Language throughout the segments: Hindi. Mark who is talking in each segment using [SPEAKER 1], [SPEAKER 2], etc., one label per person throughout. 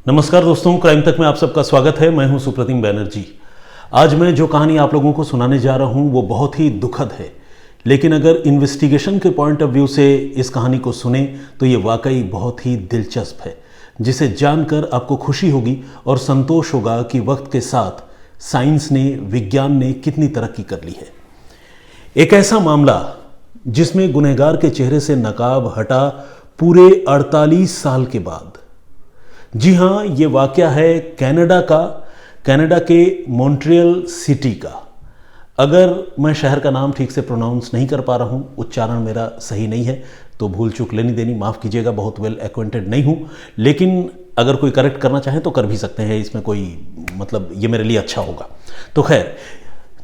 [SPEAKER 1] नमस्कार दोस्तों, क्राइम तक में आप सबका स्वागत है। मैं हूं सुप्रतिम बैनर्जी। आज मैं जो कहानी आप लोगों को सुनाने जा रहा हूं वो बहुत ही दुखद है, लेकिन अगर इन्वेस्टिगेशन के पॉइंट ऑफ व्यू से इस कहानी को सुने तो ये वाकई बहुत ही दिलचस्प है, जिसे जानकर आपको खुशी होगी और संतोष होगा कि वक्त के साथ साइंस ने, विज्ञान ने कितनी तरक्की कर ली है। एक ऐसा मामला जिसमें गुनहगार के चेहरे से नकाब हटा पूरे 48 साल के बाद। जी हाँ, ये वाकया है कनाडा के मॉन्ट्रियल सिटी का। अगर मैं शहर का नाम ठीक से प्रोनाउंस नहीं कर पा रहा हूँ, उच्चारण मेरा सही नहीं है, तो भूल चूक लेनी देनी माफ़ कीजिएगा, बहुत वेल एक्वेंटेड नहीं हूँ। लेकिन अगर कोई करेक्ट करना चाहे तो कर भी सकते हैं, इसमें कोई मतलब ये मेरे लिए अच्छा होगा। तो खैर,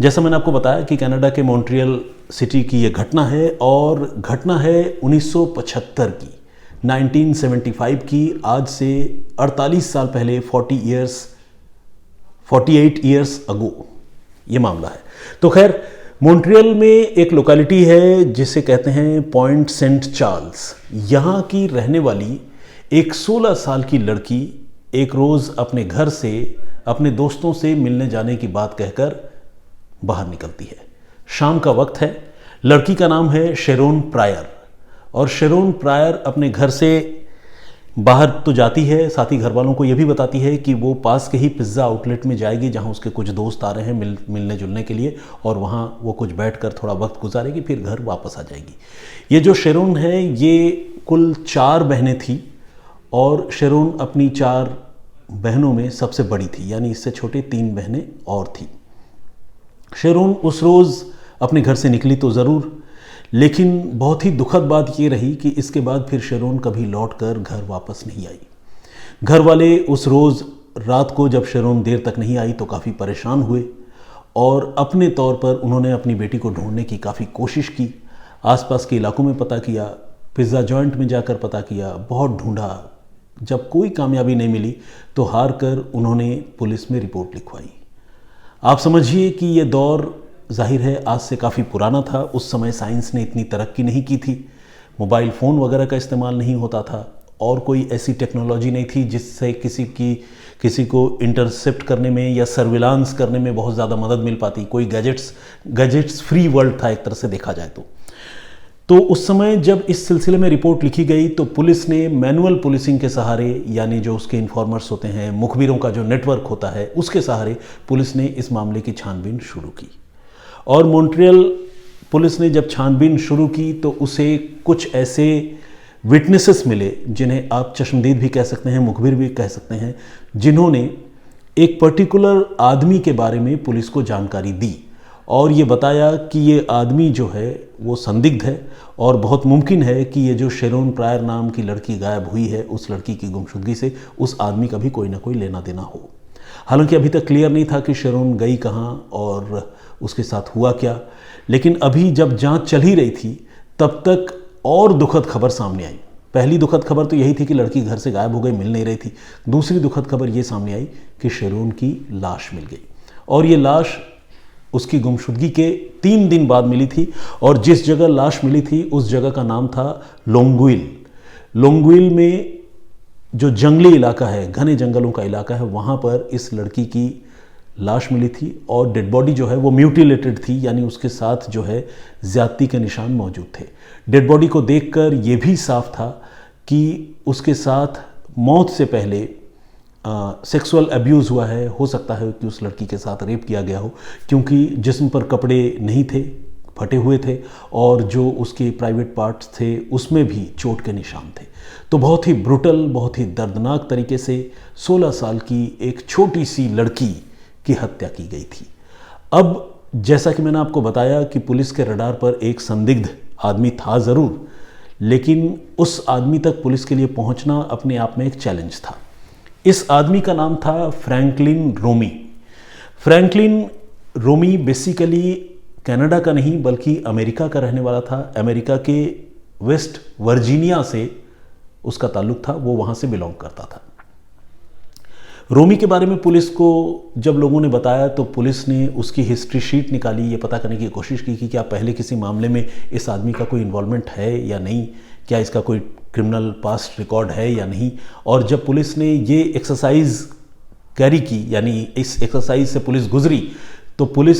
[SPEAKER 1] जैसा मैंने आपको बताया कि कनाडा के मॉन्ट्रियल सिटी की ये घटना है, और घटना है 1975 की, 1975 की। आज से 48 साल पहले, 48 ईयर्स अगो ये मामला है। तो खैर, मॉन्ट्रियल में एक लोकेलिटी है जिसे कहते हैं पॉइंट सेंट चार्ल्स। यहाँ की रहने वाली एक 16 साल की लड़की एक रोज़ अपने घर से अपने दोस्तों से मिलने जाने की बात कहकर बाहर निकलती है। शाम का वक्त है। लड़की का नाम है शेरोन प्रायर, और शेरोन प्रायर अपने घर से बाहर तो जाती है, साथ ही घर वालों को यह भी बताती है कि वो पास के ही पिज़्ज़ा आउटलेट में जाएगी जहां उसके कुछ दोस्त आ रहे हैं मिलने जुलने के लिए, और वहां वो कुछ बैठकर थोड़ा वक्त गुजारेगी, फिर घर वापस आ जाएगी। ये जो शेरोन है, ये कुल 4 बहनें थी, और शेरोन अपनी 4 बहनों में सबसे बड़ी थी, यानी इससे छोटे 3 बहनें और थी। शेरोन उस रोज़ अपने घर से निकली तो ज़रूर, लेकिन बहुत ही दुखद बात ये रही कि इसके बाद फिर शेरोन कभी लौटकर घर वापस नहीं आई। घर वाले उस रोज़ रात को जब शेरोन देर तक नहीं आई तो काफ़ी परेशान हुए, और अपने तौर पर उन्होंने अपनी बेटी को ढूंढने की काफ़ी कोशिश की। आसपास के इलाकों में पता किया, पिज़्ज़ा जॉइंट में जाकर पता किया, बहुत ढूंढा। जब कोई कामयाबी नहीं मिली तो हार कर उन्होंने पुलिस में रिपोर्ट लिखवाई। आप समझिए कि ये दौर जाहिर है आज से काफ़ी पुराना था। उस समय साइंस ने इतनी तरक्की नहीं की थी, मोबाइल फ़ोन वगैरह का इस्तेमाल नहीं होता था, और कोई ऐसी टेक्नोलॉजी नहीं थी जिससे किसी को इंटरसेप्ट करने में या सर्विलांस करने में बहुत ज़्यादा मदद मिल पाती। कोई गैजेट्स फ्री वर्ल्ड था एक तरह से देखा जाए तो उस समय जब इस सिलसिले में रिपोर्ट लिखी गई तो पुलिस ने मैनुअल पुलिसिंग के सहारे, यानी जो उसके इन्फॉर्मर्स होते हैं, मुखबिरों का जो नेटवर्क होता है, उसके सहारे पुलिस ने इस मामले की छानबीन शुरू की। और मॉन्ट्रियल पुलिस ने जब छानबीन शुरू की तो उसे कुछ ऐसे विटनेसेस मिले जिन्हें आप चश्मदीद भी कह सकते हैं, मुखबिर भी कह सकते हैं, जिन्होंने एक पर्टिकुलर आदमी के बारे में पुलिस को जानकारी दी, और ये बताया कि ये आदमी जो है वो संदिग्ध है, और बहुत मुमकिन है कि ये जो शेरोन प्रायर नाम की लड़की गायब हुई है, उस लड़की की गुमशुदगी से उस आदमी का भी कोई ना कोई लेना देना हो। हालांकि अभी तक क्लियर नहीं था कि शेरोन गई कहाँ और उसके साथ हुआ क्या, लेकिन अभी जब जांच चल ही रही थी तब तक और दुखद खबर सामने आई। पहली दुखद खबर तो यही थी कि लड़की घर से गायब हो गई, मिल नहीं रही थी। दूसरी दुखद खबर ये सामने आई कि शेरोन की लाश मिल गई, और ये लाश उसकी गुमशुदगी के 3 दिन बाद मिली थी, और जिस जगह लाश मिली थी उस जगह का नाम था लोंगविल में जो जंगली इलाका है, घने जंगलों का इलाका है, वहाँ पर इस लड़की की लाश मिली थी, और डेड बॉडी जो है वो म्यूटिलेटेड थी, यानी उसके साथ जो है ज़्यादती के निशान मौजूद थे। डेड बॉडी को देखकर ये भी साफ था कि उसके साथ मौत से पहले सेक्सुअल अब्यूज़ हुआ है। हो सकता है कि उस लड़की के साथ रेप किया गया हो, क्योंकि जिस्म पर कपड़े नहीं थे, फटे हुए थे, और जो उसके प्राइवेट पार्ट्स थे उसमें भी चोट के निशान थे। तो बहुत ही ब्रुटल, बहुत ही दर्दनाक तरीके से 16 साल की एक छोटी सी लड़की की हत्या की गई थी। अब जैसा कि मैंने आपको बताया कि पुलिस के रडार पर एक संदिग्ध आदमी था ज़रूर, लेकिन उस आदमी तक पुलिस के लिए पहुंचना अपने आप में एक चैलेंज था। इस आदमी का नाम था फ्रैंकलिन रोमी बेसिकली कनाडा का नहीं बल्कि अमेरिका का रहने वाला था। अमेरिका के वेस्ट वर्जीनिया से उसका ताल्लुक था, वो वहाँ से बिलोंग करता था। रोमी के बारे में पुलिस को जब लोगों ने बताया तो पुलिस ने उसकी हिस्ट्री शीट निकाली, ये पता करने की कोशिश की कि क्या पहले किसी मामले में इस आदमी का कोई इन्वॉल्वमेंट है या नहीं, क्या इसका कोई क्रिमिनल पास्ट रिकॉर्ड है या नहीं। और जब पुलिस ने ये एक्सरसाइज कैरी की, यानी इस एक्सरसाइज से पुलिस गुजरी, तो पुलिस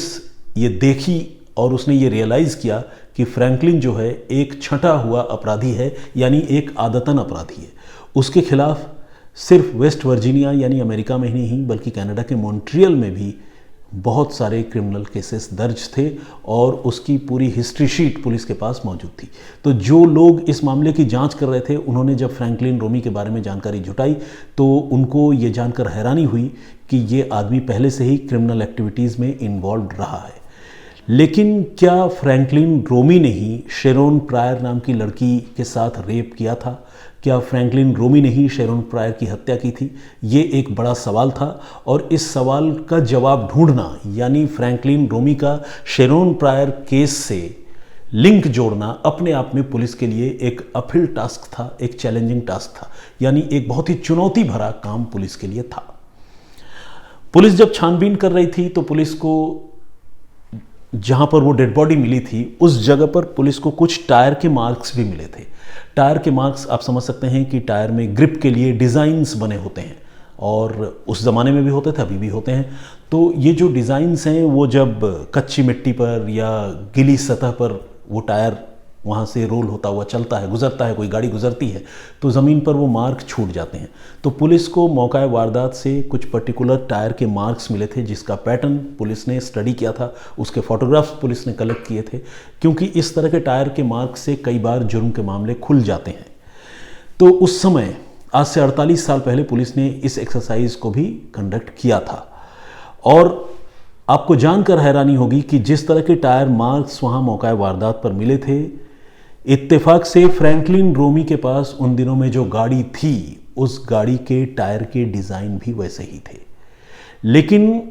[SPEAKER 1] ये देखी और उसने ये रियलाइज़ किया कि फ्रैंकलिन जो है एक छंटा हुआ अपराधी है, यानी एक आदतन अपराधी है। उसके खिलाफ सिर्फ वेस्ट वर्जीनिया यानी अमेरिका में ही नहीं बल्कि कनाडा के मॉन्ट्रियल में भी बहुत सारे क्रिमिनल केसेस दर्ज थे और उसकी पूरी हिस्ट्री शीट पुलिस के पास मौजूद थी। तो जो लोग इस मामले की जांच कर रहे थे, उन्होंने जब फ्रैंकलिन रोमी के बारे में जानकारी जुटाई तो उनको ये जानकर हैरानी हुई कि ये आदमी पहले से ही क्रिमिनल एक्टिविटीज़ में इन्वॉल्व रहा है। लेकिन क्या फ्रैंकलिन रोमी ने ही शेरोन प्रायर नाम की लड़की के साथ रेप किया था? क्या फ्रैंकलिन रोमी ने ही शेरोन प्रायर की हत्या की थी? ये एक बड़ा सवाल था और इस सवाल का जवाब ढूंढना, यानी फ्रैंकलिन रोमी का शेरोन प्रायर केस से लिंक जोड़ना, अपने आप में पुलिस के लिए एक अपहिल टास्क था, एक चैलेंजिंग टास्क था, यानी एक बहुत ही चुनौती भरा काम पुलिस के लिए था। पुलिस जब छानबीन कर रही थी तो पुलिस को जहां पर वो डेड बॉडी मिली थी उस जगह पर पुलिस को कुछ टायर के मार्क्स भी मिले थे। टायर के मार्क्स आप समझ सकते हैं कि टायर में ग्रिप के लिए डिज़ाइंस बने होते हैं और उस ज़माने में भी होते थे, अभी भी होते हैं। तो ये जो डिज़ाइंस हैं वो जब कच्ची मिट्टी पर या गीली सतह पर वो टायर वहाँ से रोल होता हुआ चलता है, गुजरता है, कोई गाड़ी गुजरती है तो ज़मीन पर वो मार्क छूट जाते हैं। तो पुलिस को मौका वारदात से कुछ पर्टिकुलर टायर के मार्क्स मिले थे जिसका पैटर्न पुलिस ने स्टडी किया था, उसके फोटोग्राफ्स पुलिस ने कलेक्ट किए थे, क्योंकि इस तरह के टायर के मार्क्स से कई बार जुर्म के मामले खुल जाते हैं। तो उस समय आज से 48 साल पहले पुलिस ने इस एक्सरसाइज को भी कंडक्ट किया था और आपको जानकर हैरानी होगी कि जिस तरह के टायर मार्क्स वहाँ मौका वारदात पर मिले थे, इत्तेफाक से फ्रैंकलिन रोमी के पास उन दिनों में जो गाड़ी थी उस गाड़ी के टायर के डिज़ाइन भी वैसे ही थे। लेकिन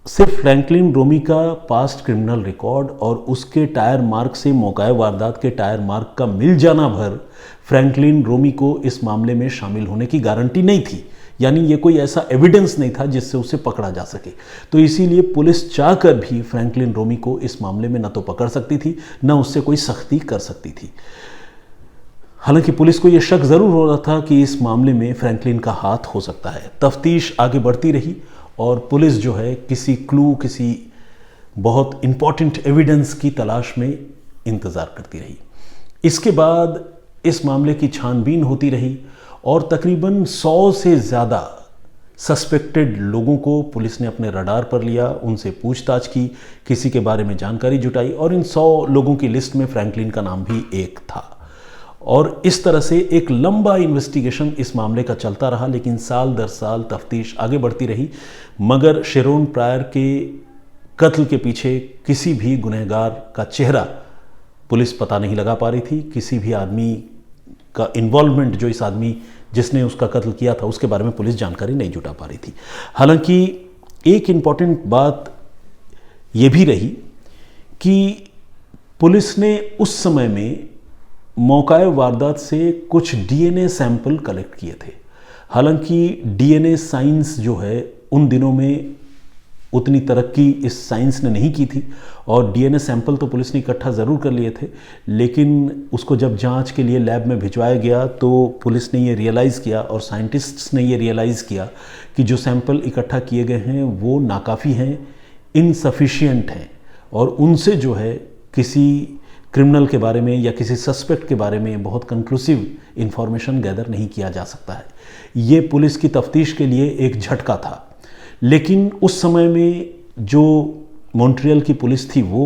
[SPEAKER 1] सिर्फ फ्रैंकलिन रोमी का पास्ट क्रिमिनल रिकॉर्ड और उसके टायर मार्क से मौका वारदात के टायर मार्क का मिल जाना भर फ्रैंकलिन रोमी को इस मामले में शामिल होने की गारंटी नहीं थी, यानी ये कोई ऐसा एविडेंस नहीं था जिससे उसे पकड़ा जा सके। तो इसीलिए पुलिस चाहकर भी फ्रैंकलिन रोमी को इस मामले में न तो पकड़ सकती थी न उससे कोई सख्ती कर सकती थी। हालांकि पुलिस को यह शक जरूर हो रहा था कि इस मामले में फ्रैंकलिन का हाथ हो सकता है। तफ्तीश आगे बढ़ती रही और पुलिस जो है किसी क्लू, किसी बहुत इंपॉर्टेंट एविडेंस की तलाश में इंतज़ार करती रही। इसके बाद इस मामले की छानबीन होती रही और तकरीबन 100 से ज़्यादा सस्पेक्टेड लोगों को पुलिस ने अपने रडार पर लिया, उनसे पूछताछ की, किसी के बारे में जानकारी जुटाई और इन 100 लोगों की लिस्ट में फ्रैंकलिन का नाम भी एक था। और इस तरह से एक लंबा इन्वेस्टिगेशन इस मामले का चलता रहा, लेकिन साल दर साल तफ्तीश आगे बढ़ती रही, मगर शेरोन प्रायर के कत्ल के पीछे किसी भी गुनहगार का चेहरा पुलिस पता नहीं लगा पा रही थी। किसी भी आदमी का इन्वॉल्वमेंट, जो इस आदमी जिसने उसका कत्ल किया था उसके बारे में पुलिस जानकारी नहीं जुटा पा रही थी। हालांकि एक इम्पॉर्टेंट बात यह भी रही कि पुलिस ने उस समय में मौकाए वारदात से कुछ डीएनए सैंपल कलेक्ट किए थे। हालांकि डीएनए साइंस जो है उन दिनों में उतनी तरक्की इस साइंस ने नहीं की थी और डीएनए सैंपल तो पुलिस ने इकट्ठा ज़रूर कर लिए थे, लेकिन उसको जब जांच के लिए लैब में भिजवाया गया तो पुलिस ने ये रियलाइज़ किया और साइंटिस्ट्स ने ये रियलाइज़ किया कि जो सैंपल इकट्ठा किए गए हैं वो नाकाफ़ी हैं, इनसफिशिएंट हैं और उनसे जो है किसी क्रिमिनल के बारे में या किसी सस्पेक्ट के बारे में बहुत कंक्लूसिव इंफॉर्मेशन गैदर नहीं किया जा सकता है। ये पुलिस की तफ्तीश के लिए एक झटका था। लेकिन उस समय में जो मॉन्ट्रियल की पुलिस थी वो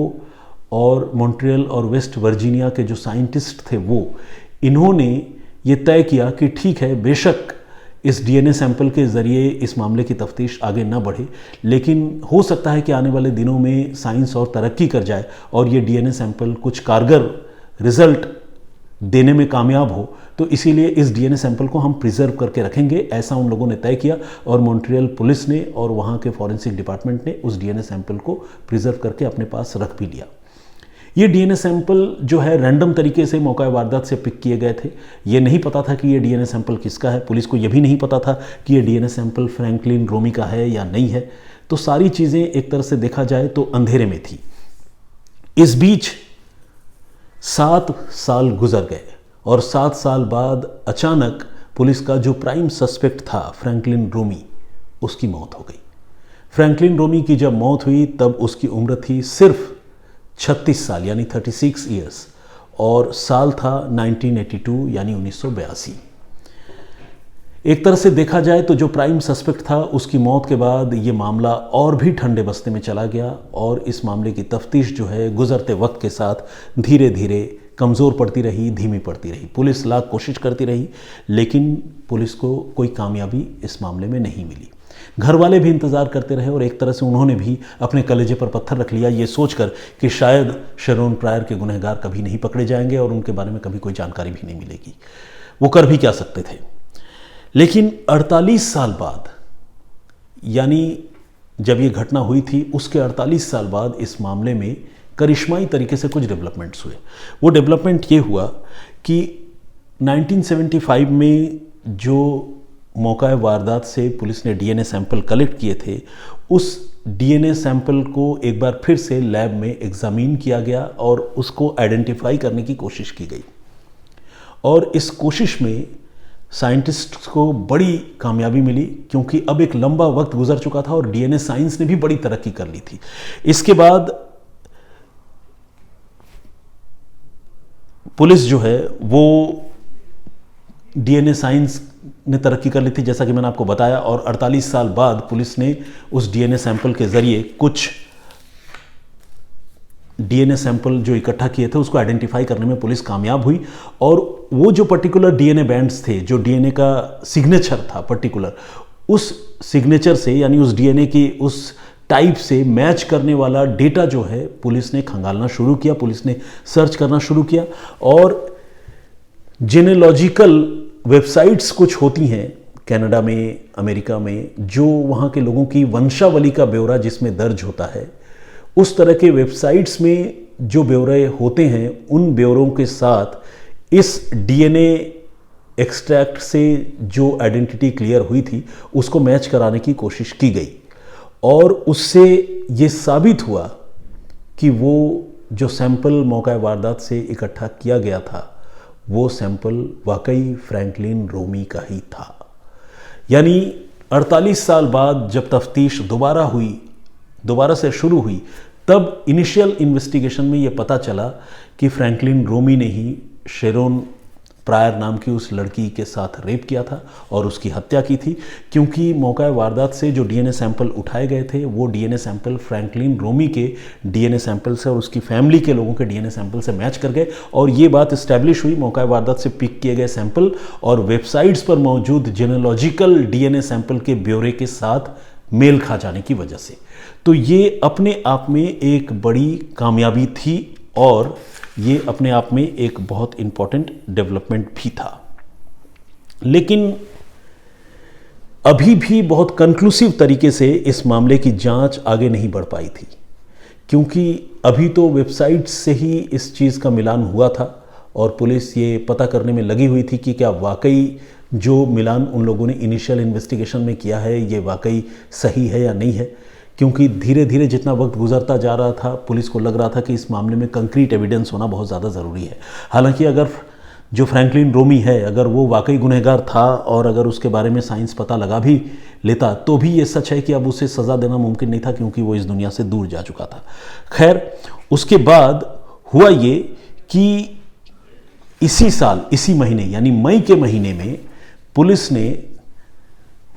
[SPEAKER 1] और मॉन्ट्रियल और वेस्ट वर्जीनिया के जो साइंटिस्ट थे वो, इन्होंने ये तय किया कि ठीक है, बेशक इस डीएनए सैंपल के ज़रिए इस मामले की तफ्तीश आगे न बढ़े, लेकिन हो सकता है कि आने वाले दिनों में साइंस और तरक्की कर जाए और ये डीएनए सैंपल कुछ कारगर रिजल्ट देने में कामयाब हो, तो इसीलिए इस डीएनए सैंपल को हम प्रिजर्व करके रखेंगे, ऐसा उन लोगों ने तय किया और मॉन्ट्रियल पुलिस ने और वहाँ के फॉरेंसिक डिपार्टमेंट ने उस डीएनए सैंपल को प्रिजर्व करके अपने पास रख भी लिया। ये डीएनए सैंपल जो है रैंडम तरीके से मौका वारदात से पिक किए गए थे। ये नहीं पता था कि ये डीएनए सैंपल किसका है, पुलिस को ये भी नहीं पता था कि ये डीएनए सैंपल फ्रैंकलिन रोमी का है या नहीं है। तो सारी चीज़ें एक तरह से देखा जाए तो अंधेरे में थी। इस बीच 7 साल गुजर गए और 7 साल बाद अचानक पुलिस का जो प्राइम सस्पेक्ट था फ्रैंकलिन रोमी, उसकी मौत हो गई। फ्रैंकलिन रोमी की जब मौत हुई तब उसकी उम्र थी सिर्फ 36 साल यानी 36 ईयर्स, और साल था 1982 यानी 1982। एक तरह से देखा जाए तो जो प्राइम सस्पेक्ट था उसकी मौत के बाद ये मामला और भी ठंडे बस्ते में चला गया और इस मामले की तफ्तीश जो है गुजरते वक्त के साथ धीरे धीरे कमज़ोर पड़ती रही, धीमी पड़ती रही। पुलिस लाख कोशिश करती रही लेकिन पुलिस को कोई कामयाबी इस मामले में नहीं मिली। घर वाले भी इंतज़ार करते रहे और एक तरह से उन्होंने भी अपने कलेजे पर पत्थर रख लिया, ये सोचकर कि शायद शेरोन प्रायर के गुनहगार कभी नहीं पकड़े जाएंगे और उनके बारे में कभी कोई जानकारी भी नहीं मिलेगी। वो कर भी क्या सकते थे। लेकिन 48 साल बाद, यानी जब ये घटना हुई थी उसके 48 साल बाद इस मामले में करिश्माई तरीके से कुछ डेवलपमेंट्स हुए। वो डेवलपमेंट ये हुआ कि 1975 में जो मौका वारदात से पुलिस ने डीएनए सैंपल कलेक्ट किए थे, उस डीएनए सैंपल को एक बार फिर से लैब में एग्जामिन किया गया और उसको आइडेंटिफाई करने की कोशिश की गई। और इस कोशिश में साइंटिस्ट को बड़ी कामयाबी मिली क्योंकि अब एक लंबा वक्त गुजर चुका था और डीएनए साइंस ने भी बड़ी तरक्की कर ली थी। इसके बाद पुलिस जो है वो डीएनए साइंस ने तरक्की कर ली थी जैसा कि मैंने आपको बताया, और 48 साल बाद पुलिस ने उस डीएनए सैंपल के जरिए कुछ डीएनए सैंपल जो इकट्ठा किए थे उसको आइडेंटिफाई करने में पुलिस कामयाब हुई। और वो जो पर्टिकुलर डीएनए बैंड्स थे, जो डीएनए का सिग्नेचर था पर्टिकुलर, उस सिग्नेचर से यानी उस डीएनए की उस टाइप से मैच करने वाला डेटा जो है पुलिस ने खंगालना शुरू किया, पुलिस ने सर्च करना शुरू किया। और जेनेलॉजिकल वेबसाइट्स कुछ होती हैं कनाडा में, अमेरिका में, जो वहाँ के लोगों की वंशावली का ब्यौरा जिसमें दर्ज होता है, उस तरह के वेबसाइट्स में जो ब्यौरे होते हैं उन ब्यौरों के साथ इस डीएनए एक्सट्रैक्ट से जो आइडेंटिटी क्लियर हुई थी उसको मैच कराने की कोशिश की गई और उससे ये साबित हुआ कि वो जो सैंपल मौका वारदात से इकट्ठा किया गया था वो सैंपल वाकई फ्रैंकलिन रोमी का ही था। यानी 48 साल बाद जब तफ्तीश दोबारा से शुरू हुई तब इनिशियल इन्वेस्टिगेशन में ये पता चला कि फ्रैंकलिन रोमी ने ही शेरोन प्रायर नाम की उस लड़की के साथ रेप किया था और उसकी हत्या की थी, क्योंकि मौका वारदात से जो डीएनए सैंपल उठाए गए थे वो डीएनए सैंपल फ्रैंकलिन रोमी के डीएनए सैंपल से और उसकी फैमिली के लोगों के डीएनए सैंपल से मैच कर गए। और ये बात इस्टेब्लिश हुई मौका वारदात से पिक किए गए सैंपल और वेबसाइट्स पर मौजूद जेनेलॉजिकल डीएनए सैंपल के ब्यौरे के साथ मेल खा जाने की वजह से। तो ये अपने आप में एक बड़ी कामयाबी थी और ये अपने आप में एक बहुत इंपॉर्टेंट डेवलपमेंट भी था। लेकिन अभी भी बहुत कंक्लूसिव तरीके से इस मामले की जांच आगे नहीं बढ़ पाई थी, क्योंकि अभी तो वेबसाइट से ही इस चीज़ का मिलान हुआ था और पुलिस ये पता करने में लगी हुई थी कि क्या वाकई जो मिलान उन लोगों ने इनिशियल इन्वेस्टिगेशन में किया है ये वाकई सही है या नहीं है। क्योंकि धीरे धीरे जितना वक्त गुजरता जा रहा था पुलिस को लग रहा था कि इस मामले में कंक्रीट एविडेंस होना बहुत ज़्यादा ज़रूरी है। हालांकि अगर जो फ्रैंकलिन रोमी है अगर वो वाकई गुनहगार था और अगर उसके बारे में साइंस पता लगा भी लेता तो भी ये सच है कि अब उसे सज़ा देना मुमकिन नहीं था, क्योंकि वो इस दुनिया से दूर जा चुका था। खैर, उसके बाद हुआ ये कि इसी साल इसी महीने यानी मई के महीने में पुलिस ने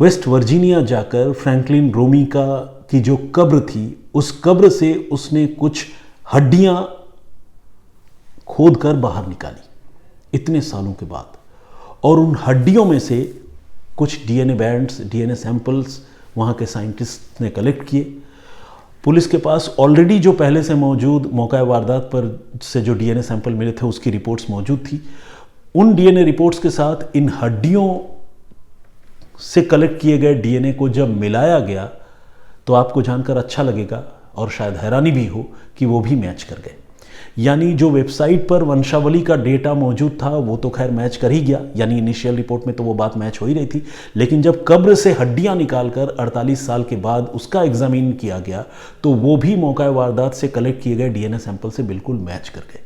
[SPEAKER 1] वेस्ट वर्जीनिया जाकर फ्रैंकलिन रोमी की जो कब्र थी उस कब्र से उसने कुछ हड्डियां खोदकर बाहर निकाली इतने सालों के बाद, और उन हड्डियों में से कुछ डीएनए बैंड्स, डीएनए सैंपल्स वहां के साइंटिस्ट ने कलेक्ट किए। पुलिस के पास ऑलरेडी जो पहले से मौजूद मौका वारदात पर से जो डीएनए सैंपल मिले थे उसकी रिपोर्ट्स मौजूद थी। उन डीएनए रिपोर्ट्स के साथ इन हड्डियों से कलेक्ट किए गए डीएनए को जब मिलाया गया तो आपको जानकर अच्छा लगेगा और शायद हैरानी भी हो कि वो भी मैच कर गए। यानी जो वेबसाइट पर वंशावली का डेटा मौजूद था वो तो खैर मैच कर ही गया, यानी इनिशियल रिपोर्ट में तो वो बात मैच हो ही रही थी, लेकिन जब कब्र से हड्डियां निकालकर 48 साल के बाद उसका एग्जामिन किया गया तो वो भी मौका वारदात से कलेक्ट किए गए डीएनए सैंपल से बिल्कुल मैच कर गए।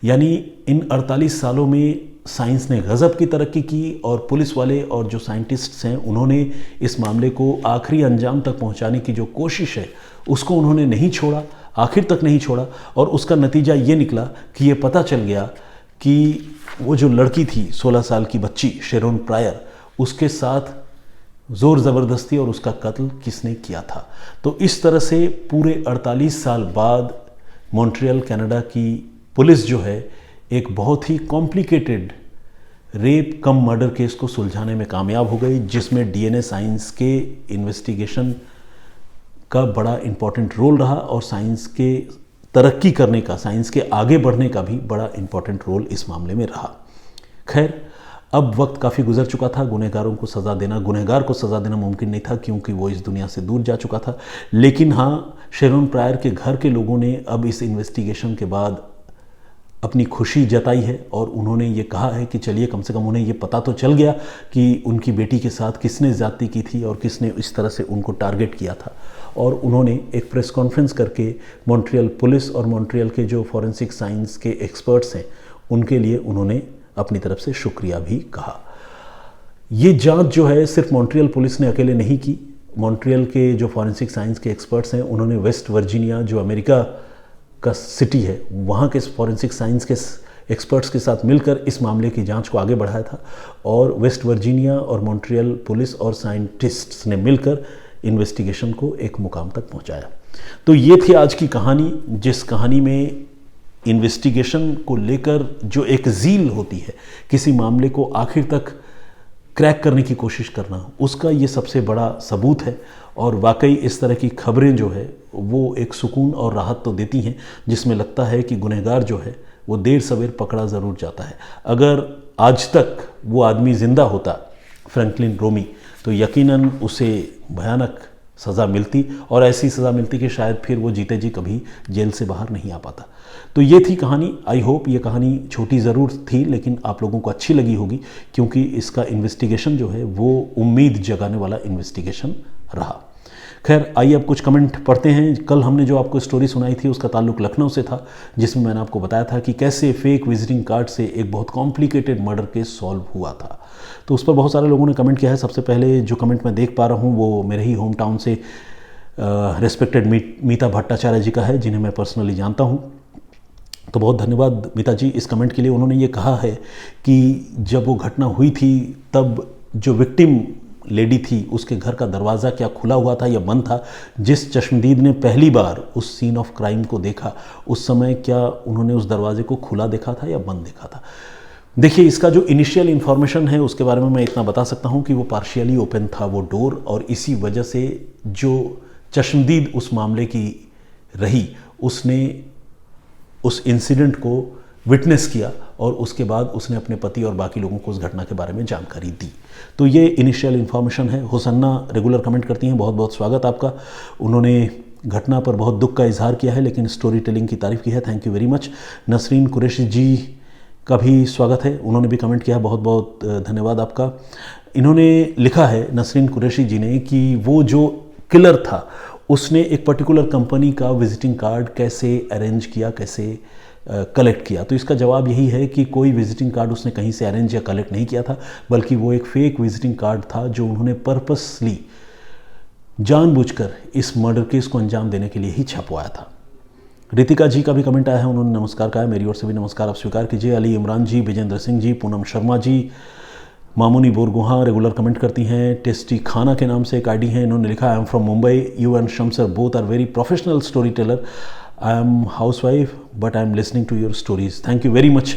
[SPEAKER 1] यानी इन 48 सालों में साइंस ने गज़ब की तरक्की की और पुलिस वाले और जो साइंटिस्ट्स हैं उन्होंने इस मामले को आखिरी अंजाम तक पहुंचाने की जो कोशिश है उसको उन्होंने नहीं छोड़ा, आखिर तक नहीं छोड़ा। और उसका नतीजा ये निकला कि ये पता चल गया कि वो जो लड़की थी 16 साल की बच्ची शेरोन प्रायर, उसके साथ ज़ोर ज़बरदस्ती और उसका कत्ल किसने किया था। तो इस तरह से पूरे 48 साल बाद मॉन्ट्रियल कनाडा की पुलिस जो है एक बहुत ही कॉम्प्लिकेटेड रेप कम मर्डर केस को सुलझाने में कामयाब हो गई, जिसमें डीएनए साइंस के इन्वेस्टिगेशन का बड़ा इम्पॉर्टेंट रोल रहा और साइंस के तरक्की करने का, साइंस के आगे बढ़ने का भी बड़ा इम्पॉर्टेंट रोल इस मामले में रहा। खैर, अब वक्त काफ़ी गुजर चुका था, गुनहगार को सज़ा देना मुमकिन नहीं था क्योंकि वो इस दुनिया से दूर जा चुका था। लेकिन हाँ, शेरोन प्रायर के घर के लोगों ने अब इस इन्वेस्टिगेशन के बाद अपनी खुशी जताई है और उन्होंने ये कहा है कि चलिए कम से कम उन्हें ये पता तो चल गया कि उनकी बेटी के साथ किसने ज़्यादती की थी और किसने इस तरह से उनको टारगेट किया था। और उन्होंने एक प्रेस कॉन्फ्रेंस करके मॉन्ट्रियल पुलिस और मॉन्ट्रियल के जो फॉरेंसिक साइंस के एक्सपर्ट्स हैं उनके लिए उन्होंने अपनी तरफ से शुक्रिया भी कहा। ये जांच जो है सिर्फ मॉन्ट्रियल पुलिस ने अकेले नहीं की। मॉन्ट्रियल के जो फॉरेंसिक साइंस के एक्सपर्ट्स हैं उन्होंने वेस्ट वर्जीनिया जो अमेरिका का सिटी है वहाँ के फॉरेंसिक साइंस के एक्सपर्ट्स के साथ मिलकर इस मामले की जांच को आगे बढ़ाया था और वेस्ट वर्जीनिया और मॉन्ट्रियल पुलिस और साइंटिस्ट्स ने मिलकर इन्वेस्टिगेशन को एक मुकाम तक पहुंचाया। तो ये थी आज की कहानी, जिस कहानी में इन्वेस्टिगेशन को लेकर जो एक ज़ील होती है, किसी मामले को आखिर तक क्रैक करने की कोशिश करना, उसका ये सबसे बड़ा सबूत है। और वाकई इस तरह की खबरें जो है वो एक सुकून और राहत तो देती हैं, जिसमें लगता है कि गुनहगार जो है वो देर सवेर पकड़ा ज़रूर जाता है। अगर आज तक वो आदमी ज़िंदा होता, फ्रैंकलिन रोमी, तो यकीनन उसे भयानक सज़ा मिलती और ऐसी सज़ा मिलती कि शायद फिर वो जीते जी कभी जेल से बाहर नहीं आ पाता। तो ये थी कहानी। आई होप ये कहानी छोटी ज़रूर थी लेकिन आप लोगों को अच्छी लगी होगी, क्योंकि इसका इन्वेस्टिगेशन जो है वो उम्मीद जगाने वाला इन्वेस्टिगेशन रहा। खैर, आइए अब कुछ कमेंट पढ़ते हैं। कल हमने जो आपको स्टोरी सुनाई थी उसका ताल्लुक लखनऊ से था, जिसमें मैंने आपको बताया था कि कैसे फेक विजिटिंग कार्ड से एक बहुत कॉम्प्लिकेटेड मर्डर केस सॉल्व हुआ था। तो उस पर बहुत सारे लोगों ने कमेंट किया है। सबसे पहले जो कमेंट मैं देख पा रहा हूँ वो मेरे ही होम टाउन से रेस्पेक्टेड मीता भट्टाचार्य जी का है, जिन्हें मैं पर्सनली जानता हूँ। तो बहुत धन्यवाद मीता जी इस कमेंट के लिए। उन्होंने ये कहा है कि जब वो घटना हुई थी तब जो विक्टिम लेडी थी उसके घर का दरवाज़ा क्या खुला हुआ था या बंद था। जिस चश्मदीद ने पहली बार उस सीन ऑफ क्राइम को देखा उस समय क्या उन्होंने उस दरवाजे को खुला देखा था या बंद देखा था। देखिए, इसका जो इनिशियल इन्फॉर्मेशन है उसके बारे में मैं इतना बता सकता हूँ कि वो पार्शियली ओपन था वो डोर, और इसी वजह से जो चश्मदीद उस मामले की रही उसने उस इंसिडेंट को विटनेस किया और उसके बाद उसने अपने पति और बाकी लोगों को उस घटना के बारे में जानकारी दी। तो ये इनिशियल इन्फॉर्मेशन है। हुसन्ना रेगुलर कमेंट करती हैं, बहुत बहुत स्वागत आपका। उन्होंने घटना पर बहुत दुख का इजहार किया है लेकिन स्टोरी टेलिंग की तारीफ़ की है, thank you very much. Nasreen Qureshi ji का भी स्वागत है, उन्होंने भी कमेंट किया, बहुत बहुत धन्यवाद आपका। इन्होंने लिखा है नसरीन कुरैशी जी ने कि वो जो किलर था उसने एक पर्टिकुलर कंपनी का विजिटिंग कार्ड कैसे अरेंज किया, कैसे कलेक्ट किया। तो इसका जवाब यही है कि कोई विजिटिंग कार्ड उसने कहीं से अरेंज या कलेक्ट नहीं किया था, बल्कि वो एक फेक विजिटिंग कार्ड था जो उन्होंने पर्पसली जानबूझकर इस मर्डर केस को अंजाम देने के लिए ही छपवाया था। रितिका जी का भी कमेंट आया है, उन्होंने नमस्कार कहा है, मेरी ओर से भी नमस्कार आप स्वीकार कीजिए। अली इमरान जी, विजेंद्र सिंह जी, पूनम शर्मा जी, मामूनी बोरगुहा रेगुलर कमेंट करती हैं। टेस्टी खाना के नाम से एक आईडी है, इन्होंने लिखा I am from Mumbai, you and Shamsar both are very professional storyteller, I am housewife but I am listening to your stories, thank you very much.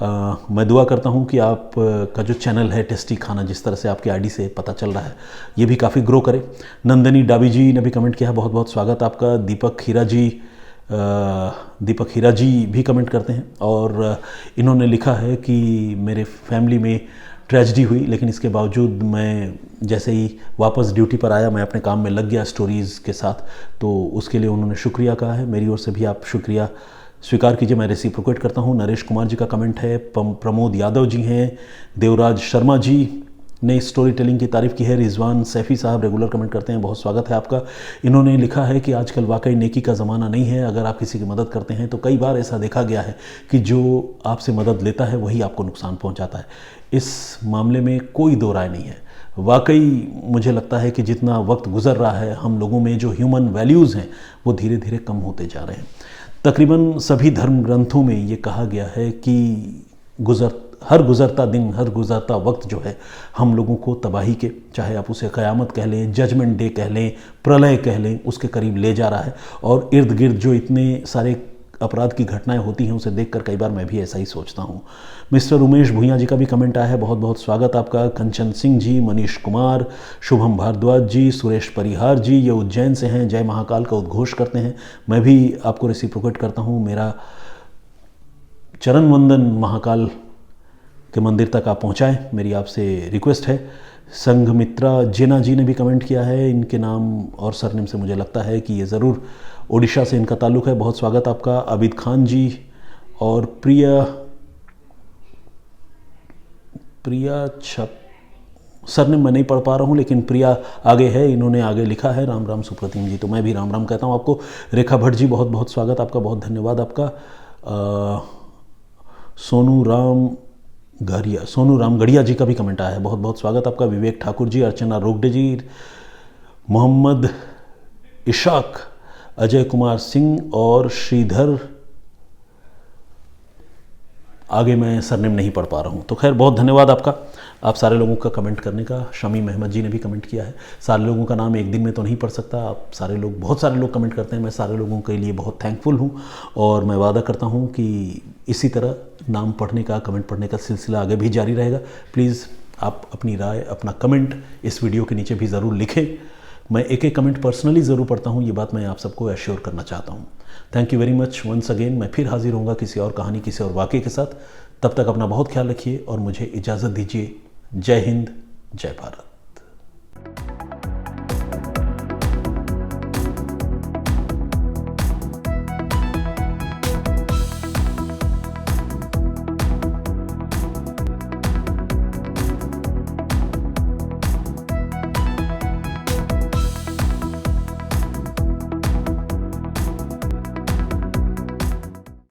[SPEAKER 1] मैं दुआ करता हूँ कि आप का जो चैनल है टेस्टी खाना, जिस तरह से आपकी आईडी से पता चल रहा है, ये भी काफ़ी ग्रो करे। नंदनी डाबी जी ने भी कमेंट किया है, बहुत बहुत स्वागत आपका। दीपक हीरा जी भी कमेंट करते हैं और इन्होंने लिखा है कि मेरे फैमिली में ट्रेजिडी हुई लेकिन इसके बावजूद मैं जैसे ही वापस ड्यूटी पर आया मैं अपने काम में लग गया स्टोरीज़ के साथ, तो उसके लिए उन्होंने शुक्रिया कहा है। मेरी ओर से भी आप शुक्रिया स्वीकार कीजिए, मैं रेसिप्रोकेट करता हूँ। नरेश कुमार जी का कमेंट है, प्रमोद यादव जी हैं, देवराज शर्मा जी, ने स्टोरी टेलिंग की तारीफ़ की है। रिजवान सैफ़ी साहब रेगुलर कमेंट करते हैं, बहुत स्वागत है आपका। इन्होंने लिखा है कि आजकल वाकई नेकी का ज़माना नहीं है, अगर आप किसी की मदद करते हैं तो कई बार ऐसा देखा गया है कि जो आपसे मदद लेता है वही आपको नुकसान पहुंचाता है। इस मामले में कोई दो राय नहीं है। वाकई मुझे लगता है कि जितना वक्त गुजर रहा है, हम लोगों में जो ह्यूमन वैल्यूज़ हैं वो धीरे धीरे कम होते जा रहे हैं। तकरीबन सभी धर्म ग्रंथों में ये कहा गया है कि हर गुज़रता दिन, हर गुज़रता वक्त जो है हम लोगों को तबाही के, चाहे आप उसे क़यामत कह लें, जजमेंट डे कह लें, प्रलय कह लें, उसके करीब ले जा रहा है। और इर्द गिर्द जो इतने सारे अपराध की घटनाएं होती हैं उसे देखकर कई बार मैं भी ऐसा ही सोचता हूँ। मिस्टर उमेश भूँइया जी का भी कमेंट आया है, बहुत बहुत स्वागत आपका। कंचन सिंह जी, मनीष कुमार, शुभम भारद्वाज जी, सुरेश परिहार जी, ये उज्जैन से हैं, जय महाकाल का उद्घोष करते हैं। मैं भी आपको रेसिप्रोकेट करता हूँ, मेरा चरण वंदन महाकाल के मंदिर तक आप पहुँचाएँ, मेरी आपसे रिक्वेस्ट है। संघमित्रा जेना जी ने भी कमेंट किया है, इनके नाम और सरनेम से मुझे लगता है कि ये ज़रूर ओडिशा से इनका ताल्लुक़ है, बहुत स्वागत आपका। आबिद खान जी और प्रिया छप सरनेम मैं नहीं पढ़ पा रहा हूँ, लेकिन प्रिया आगे है, इन्होंने आगे लिखा है राम राम सुप्रतिम जी, तो मैं भी राम राम कहता हूँ आपको। रेखा भट्ट जी, बहुत बहुत स्वागत आपका, बहुत धन्यवाद आपका। सोनू राम गढ़िया जी का भी कमेंट आया है, बहुत बहुत स्वागत आपका। विवेक ठाकुर जी, अर्चना रोगडे जी, मोहम्मद इशाक, अजय कुमार सिंह और श्रीधर, आगे मैं सरनेम नहीं पढ़ पा रहा हूँ, तो खैर बहुत धन्यवाद आपका, आप सारे लोगों का कमेंट करने का। शमीम अहमद जी ने भी कमेंट किया है। सारे लोगों का नाम एक दिन में तो नहीं पढ़ सकता, आप सारे लोग, बहुत सारे लोग कमेंट करते हैं, मैं सारे लोगों के लिए बहुत थैंकफुल हूँ और मैं वादा करता हूँ कि इसी तरह नाम पढ़ने का, कमेंट पढ़ने का सिलसिला आगे भी जारी रहेगा। प्लीज़ आप अपनी राय, अपना कमेंट इस वीडियो के नीचे भी ज़रूर लिखें। मैं एक एक कमेंट पर्सनली ज़रूर पढ़ता हूँ, ये बात मैं आप सबको एश्योर करना चाहता हूँ। Thank you very much once again. मैं फिर हाजिर होऊंगा किसी और कहानी, किसी और वाक़े के साथ। तब तक अपना बहुत ख्याल रखिए और मुझे इजाज़त दीजिए। जय हिंद, जय भारत।